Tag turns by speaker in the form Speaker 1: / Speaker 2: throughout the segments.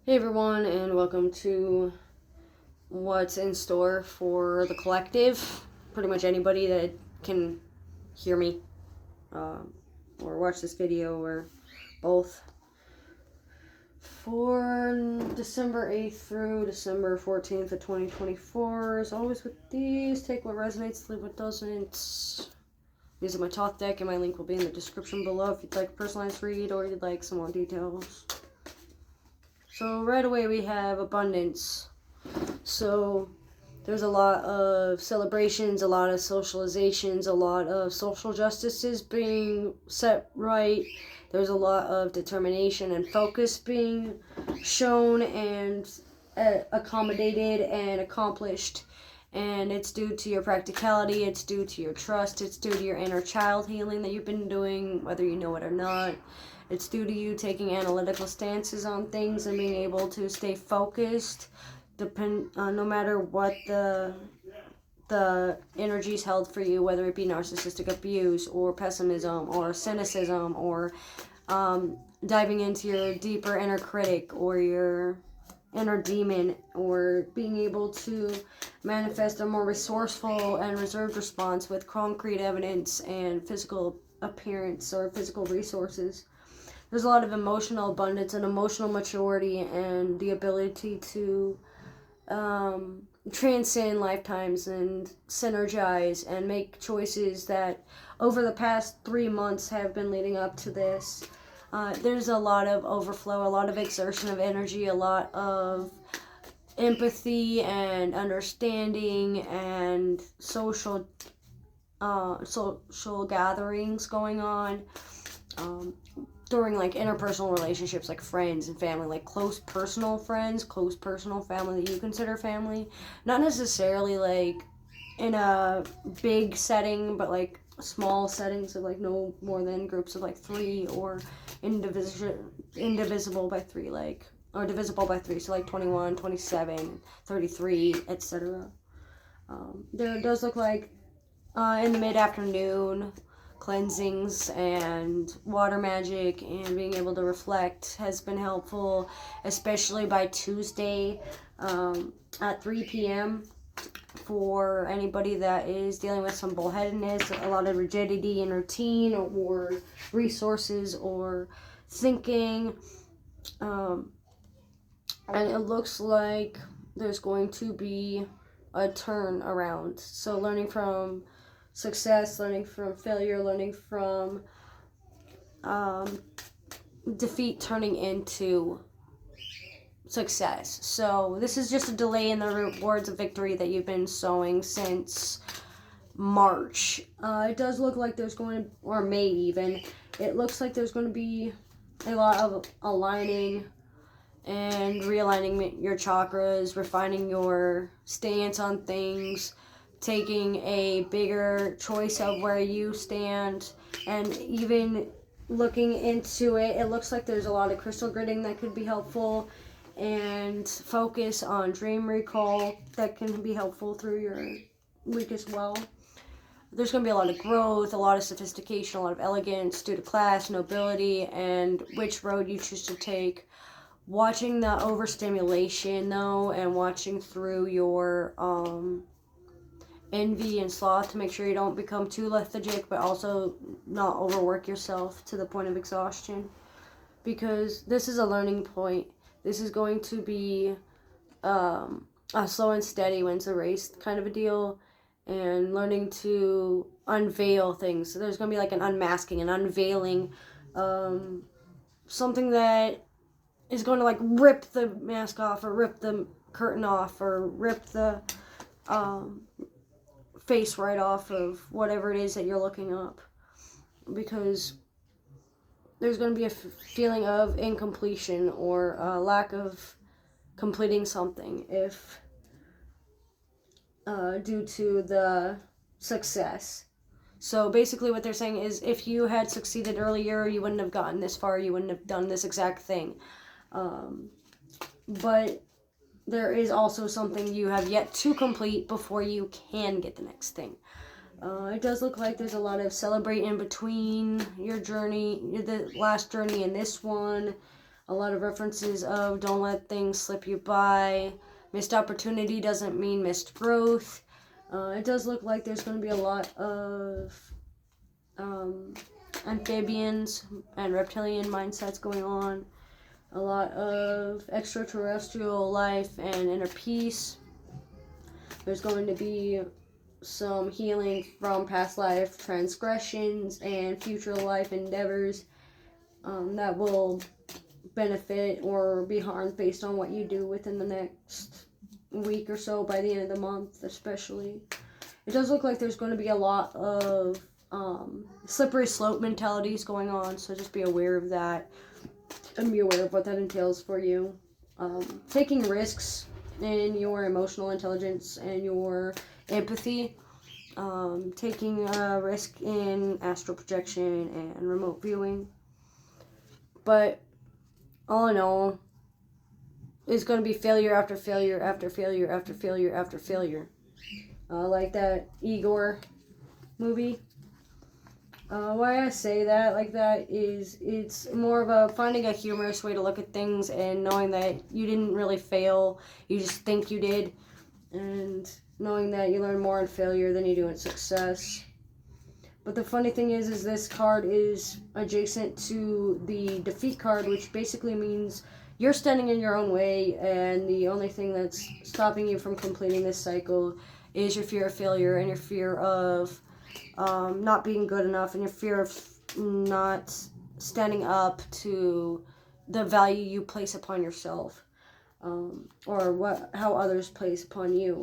Speaker 1: Hey everyone, and welcome to what's in store for the collective. Pretty much anybody that can hear me or watch this video or both. For December 8th through December 14th of 2024, as always with these, take what resonates, leave what doesn't. These are my talk deck, and my link will be in the description below if you'd like a personalized read or you'd like some more details. So right away we have abundance. So there's a lot of celebrations, a lot of socializations, a lot of social justices being set right. There's a lot of determination and focus being shown and accommodated and accomplished. And it's due to your practicality, it's due to your trust, it's due to your inner child healing that you've been doing, whether you know it or not. It's due to you taking analytical stances on things and being able to stay focused, no matter what the energies held for you, whether it be narcissistic abuse or pessimism or cynicism or diving into your deeper inner critic or your inner demon, or being able to manifest a more resourceful and reserved response with concrete evidence and physical appearance or physical resources. There's a lot of emotional abundance and emotional maturity and the ability to transcend lifetimes and synergize and make choices that over the past 3 months have been leading up to this. There's a lot of overflow, a lot of exertion of energy, a lot of empathy and understanding and social gatherings going on. During like interpersonal relationships, like friends and family, like close personal friends, close personal family that you consider family, not necessarily like in a big setting, but like small settings of like no more than groups of like three, or indivisible by three, like, or divisible by three, so like 21, 27, 33, etc. There does look like in the mid-afternoon, cleansings and water magic and being able to reflect has been helpful, especially by Tuesday at 3 p.m. for anybody that is dealing with some bullheadedness, a lot of rigidity in routine or resources or thinking. And it looks like there's going to be a turn around. So learning from success, learning from failure, learning from defeat turning into success. So this is just a delay in the rewards of victory that you've been sowing since March. It does look like there's going to, or May even, it looks like there's going to be a lot of aligning and realigning your chakras, refining your stance on things, taking a bigger choice of where you stand, and even looking into it. It looks like there's a lot of crystal gridding that could be helpful, and focus on dream recall that can be helpful through your week as well. There's going to be a lot of growth, a lot of sophistication, a lot of elegance due to class, nobility, and which road you choose to take. Watching the overstimulation though, and watching through your envy and sloth to make sure you don't become too lethargic, but also not overwork yourself to the point of exhaustion, because this is a learning point. This is going to be a slow and steady wins the race kind of a deal, and learning to unveil things. So there's going to be like an unmasking, an unveiling, something that is going to like rip the mask off, or rip the curtain off, or rip the face right off of whatever it is that you're looking up, because there's going to be a feeling of incompletion or a lack of completing something if due to the success. So basically what they're saying is, if you had succeeded earlier, you wouldn't have gotten this far, you wouldn't have done this exact thing. But there is also something you have yet to complete before you can get the next thing. It does look like there's a lot of celebrating between your journey, the last journey and this one. A lot of references of don't let things slip you by. Missed opportunity doesn't mean missed growth. It does look like there's going to be a lot of amphibians and reptilian mindsets going on. A lot of extraterrestrial life and inner peace. There's going to be some healing from past life transgressions and future life endeavors that will benefit or be harmed based on what you do within the next week or so, by the end of the month especially. It does look like there's going to be a lot of slippery slope mentalities going on, so just be aware of that and be aware of what that entails for you. Taking risks in your emotional intelligence and your empathy, taking a risk in astral projection and remote viewing. But all in all, it's going to be failure after failure after failure after failure after failure. Like that Igor movie. Why I say that like that is it's more of a finding a humorous way to look at things and knowing that you didn't really fail, you just think you did, and knowing that you learn more in failure than you do in success. But the funny thing is this card is adjacent to the defeat card, which basically means you're standing in your own way, and the only thing that's stopping you from completing this cycle is your fear of failure and your fear of not being good enough, and your fear of not standing up to the value you place upon yourself, or how others place upon you.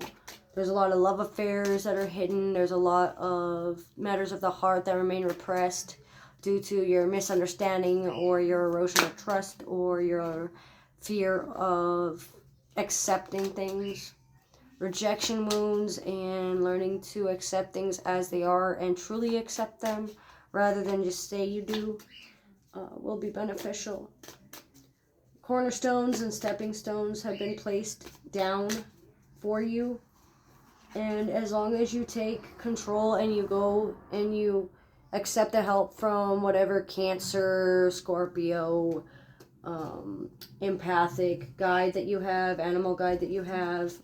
Speaker 1: There's a lot of love affairs that are hidden. There's a lot of matters of the heart that remain repressed due to your misunderstanding or your erosion of trust or your fear of accepting things. Rejection wounds and learning to accept things as they are and truly accept them rather than just say you do will be beneficial. Cornerstones and stepping stones have been placed down for you, and as long as you take control and you go and you accept the help from whatever Cancer, Scorpio, empathic guide that you have, animal guide that you have,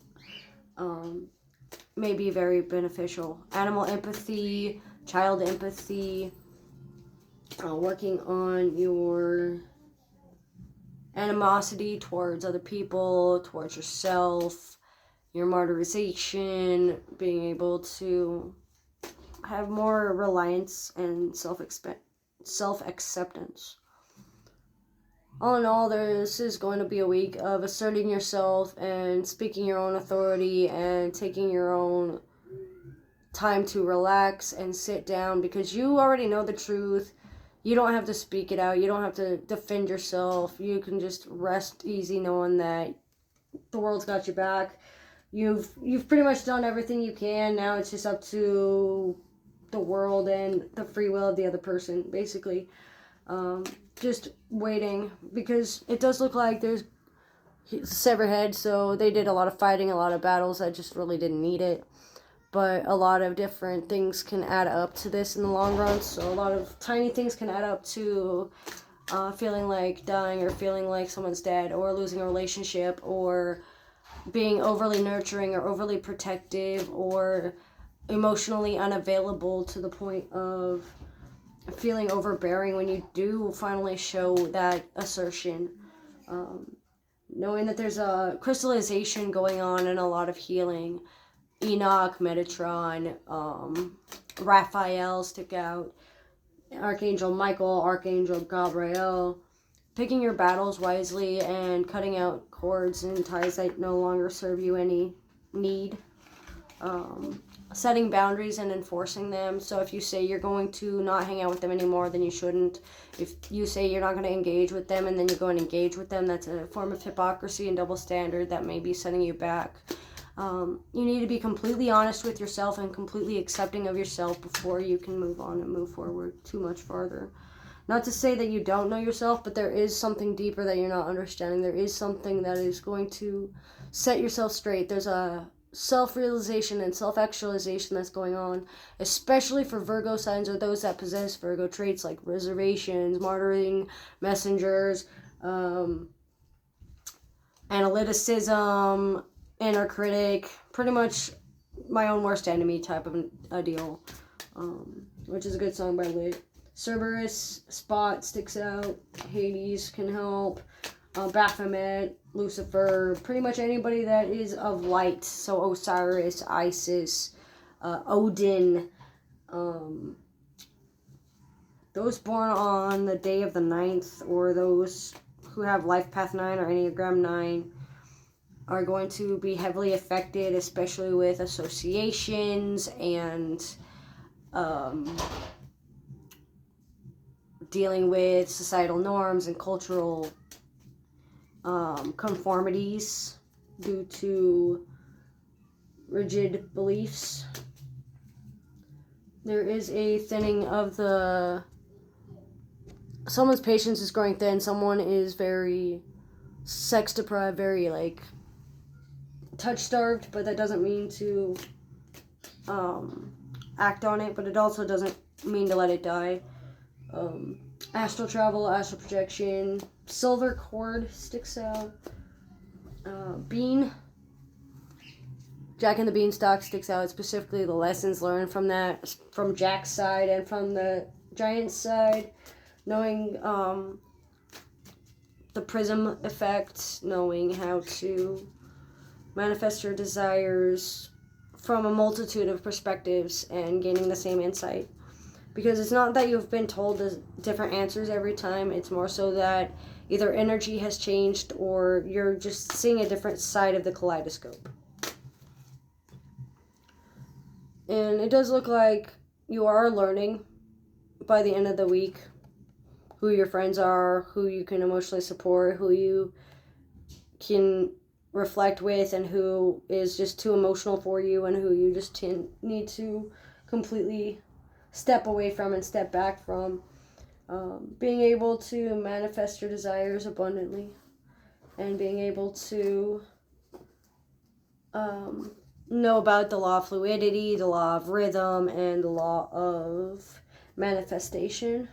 Speaker 1: may be very beneficial. Animal empathy, child empathy, working on your animosity towards other people, towards yourself, your martyrization, being able to have more reliance and self-acceptance. All in all, this is going to be a week of asserting yourself and speaking your own authority and taking your own time to relax and sit down, because you already know the truth. You don't have to speak it out. You don't have to defend yourself. You can just rest easy knowing that the world's got your back. You've pretty much done everything you can. Now it's just up to the world and the free will of the other person, basically. Just waiting, because it does look like there's severed head, so they did a lot of fighting, a lot of battles that just really didn't need it. But a lot of different things can add up to this in the long run, so a lot of tiny things can add up to feeling like dying, or feeling like someone's dead, or losing a relationship, or being overly nurturing or overly protective, or emotionally unavailable to the point of feeling overbearing when you do finally show that assertion. Knowing that there's a crystallization going on and a lot of healing. Enoch, Metatron, Raphael stick out. Archangel Michael, Archangel Gabriel. Picking your battles wisely and cutting out cords and ties that no longer serve you any need. Setting boundaries and enforcing them. So if you say you're going to not hang out with them anymore, then you shouldn't. If you say you're not going to engage with them and then you go and engage with them, that's a form of hypocrisy and double standard that may be setting you back. You need to be completely honest with yourself and completely accepting of yourself before you can move on and move forward too much farther. Not to say that you don't know yourself, but there is something deeper that you're not understanding. There is something that is going to set yourself straight. There's a self-realization and self-actualization that's going on, especially for Virgo signs or those that possess Virgo traits like reservations, martyring, messengers, Analyticism, inner critic, pretty much my own worst enemy type of a deal, which is a good song by Lit. Cerberus, Spot sticks out, Hades can help, Baphomet, Lucifer, pretty much anybody that is of light, so Osiris, Isis, Odin, those born on the day of the 9th, or those who have Life Path 9 or Enneagram 9, are going to be heavily affected, especially with associations and dealing with societal norms and cultural conformities due to rigid beliefs. There is a thinning of the... Someone's patience is growing thin. Someone is very sex deprived, very, like, touch starved, but that doesn't mean to act on it, but it also doesn't mean to let it die. Astral travel, astral projection, silver cord sticks out. Bean, Jack and the Beanstalk sticks out, specifically the lessons learned from that, from Jack's side and from the Giant's side. Knowing the prism effect, knowing how to manifest your desires from a multitude of perspectives and gaining the same insight. Because it's not that you've been told the different answers every time, it's more so that either energy has changed or you're just seeing a different side of the kaleidoscope. And it does look like you are learning by the end of the week who your friends are, who you can emotionally support, who you can reflect with, and who is just too emotional for you, and who you just need to completely step away from and step back from. Being able to manifest your desires abundantly, and being able to know about the law of fluidity, the law of rhythm, and the law of manifestation.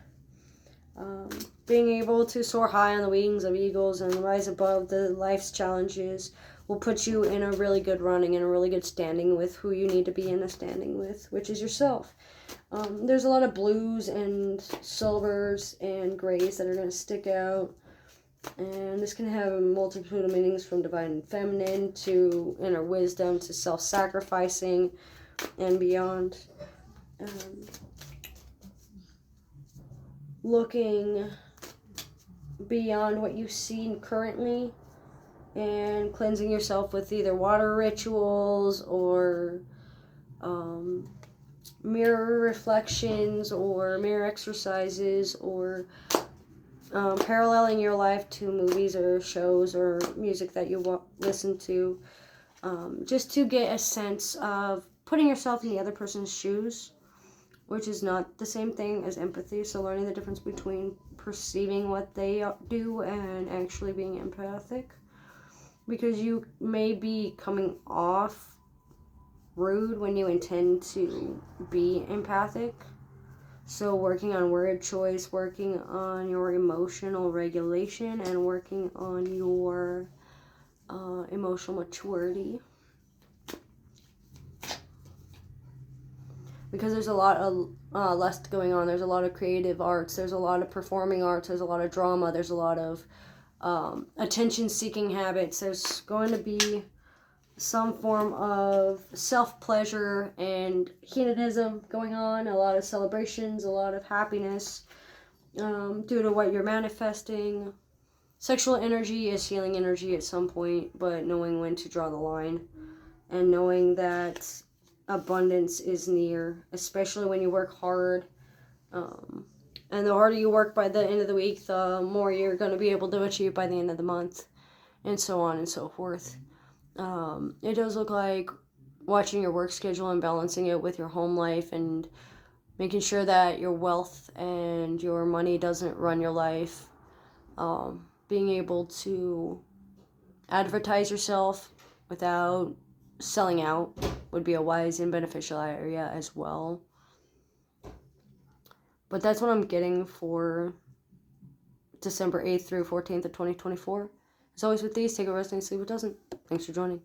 Speaker 1: Being able to soar high on the wings of eagles and rise above the life's challenges will put you in a really good running and a really good standing with who you need to be in a standing with, which is yourself. There's a lot of blues and silvers and grays that are going to stick out, and this can have a multitude of meanings, from divine feminine to inner wisdom to self-sacrificing and beyond. Looking beyond what you see currently and cleansing yourself with either water rituals or mirror reflections or mirror exercises, or paralleling your life to movies or shows or music that you listen to, just to get a sense of putting yourself in the other person's shoes, which is not the same thing as empathy. So learning the difference between perceiving what they do and actually being empathic, because you may be coming off rude when you intend to be empathic. So working on word choice, working on your emotional regulation, and working on your emotional maturity. Because there's a lot of lust going on. There's a lot of creative arts. There's a lot of performing arts. There's a lot of drama. There's a lot of attention-seeking habits. There's going to be some form of self-pleasure and hedonism going on. A lot of celebrations, a lot of happiness due to what you're manifesting. Sexual energy is healing energy at some point, but knowing when to draw the line and knowing that abundance is near, especially when you work hard. And the harder you work by the end of the week, the more you're going to be able to achieve by the end of the month, and so on and so forth. It does look like watching your work schedule and balancing it with your home life and making sure that your wealth and your money doesn't run your life. Being able to advertise yourself without selling out would be a wise and beneficial area as well. But that's what I'm getting for December 8th through 14th of 2024. As always with these, take a rest and sleep it doesn't. Thanks for joining.